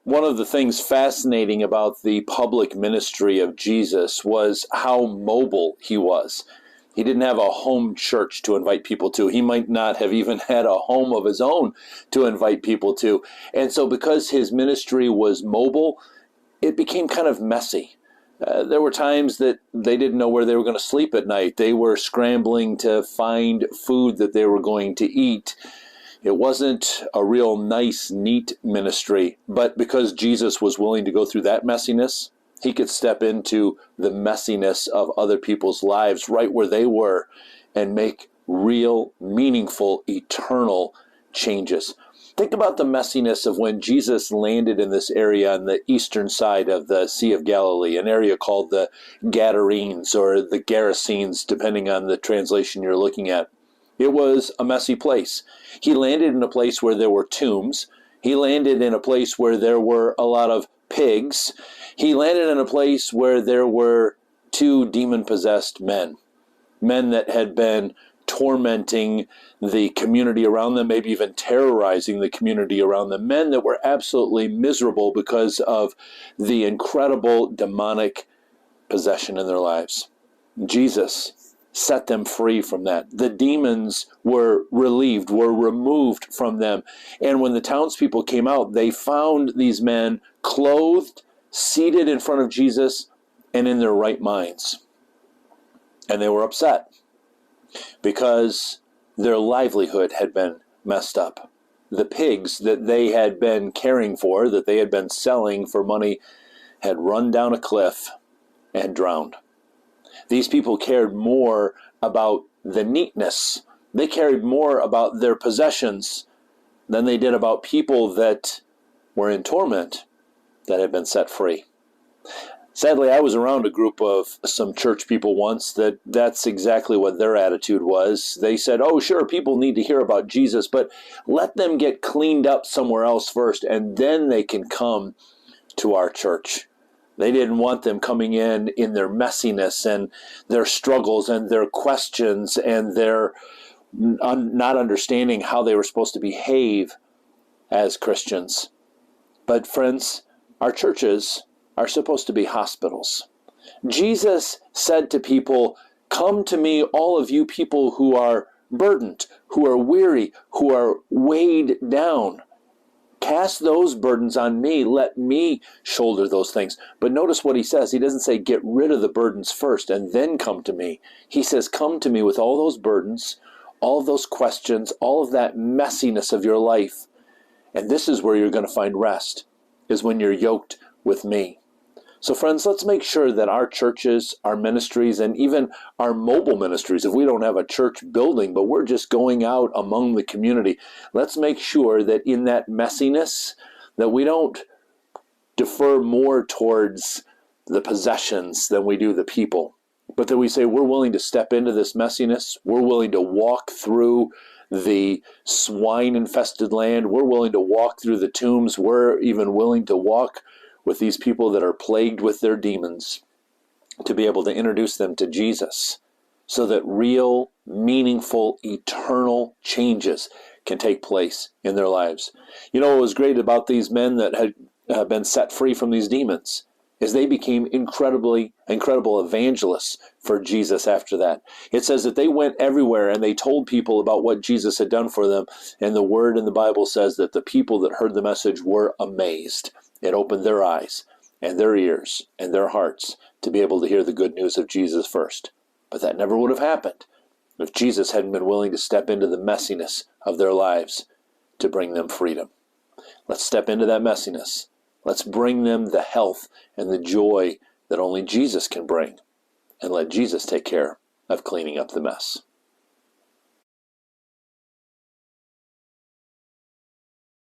One of the things fascinating about the public ministry of Jesus was how mobile he was. He didn't have a home church to invite people to. He might not have even had a home of his own to invite people to. And so because his ministry was mobile, it became kind of messy. There were times that they didn't know where they were going to sleep at night. They were scrambling to find food that they were going to eat. It wasn't a real nice, neat ministry, but because Jesus was willing to go through that messiness, he could step into the messiness of other people's lives right where they were and make real, meaningful, eternal changes. Think about the messiness of when Jesus landed in this area on the eastern side of the Sea of Galilee, an area called the Gadarenes or the Gerasenes, depending on the translation you're looking at. It was a messy place. He landed in a place where there were tombs. He landed in a place where there were a lot of pigs. He landed in a place where there were two demon-possessed men that had been tormenting the community around them, maybe even terrorizing the community around them, men that were absolutely miserable because of the incredible demonic possession in their lives. Jesus set them free from that. The demons were relieved, were removed from them. And when the townspeople came out, they found these men clothed, seated in front of Jesus, and in their right minds. And they were upset because their livelihood had been messed up. The pigs that they had been caring for, that they had been selling for money, had run down a cliff and drowned. These people cared more about the neatness. They cared more about their possessions than they did about people that were in torment that had been set free. Sadly, I was around a group of some church people once that's exactly what their attitude was. They said, oh, sure, people need to hear about Jesus, but let them get cleaned up somewhere else first, and then they can come to our church. They didn't want them coming in their messiness and their struggles and their questions and their not understanding how they were supposed to behave as Christians. But friends, our churches are supposed to be hospitals. Jesus said to people, come to me, all of you people who are burdened, who are weary, who are weighed down. Cast those burdens on me. Let me shoulder those things. But notice what he says. He doesn't say get rid of the burdens first and then come to me. He says come to me with all those burdens, all of those questions, all of that messiness of your life. And this is where you're going to find rest, is when you're yoked with me. So friends, let's make sure that our churches, our ministries, and even our mobile ministries, if we don't have a church building, but we're just going out among the community, let's make sure that in that messiness, that we don't defer more towards the possessions than we do the people, but that we say we're willing to step into this messiness, we're willing to walk through the swine-infested land, we're willing to walk through the tombs, we're even willing to walk with these people that are plagued with their demons, to be able to introduce them to Jesus so that real, meaningful, eternal changes can take place in their lives. You know what was great about these men that had been set free from these demons is they became incredible evangelists for Jesus after that. It says that they went everywhere and they told people about what Jesus had done for them, and the word in the Bible says that the people that heard the message were amazed. It opened their eyes and their ears and their hearts to be able to hear the good news of Jesus first. But that never would have happened if Jesus hadn't been willing to step into the messiness of their lives to bring them freedom. Let's step into that messiness. Let's bring them the health and the joy that only Jesus can bring. And let Jesus take care of cleaning up the mess.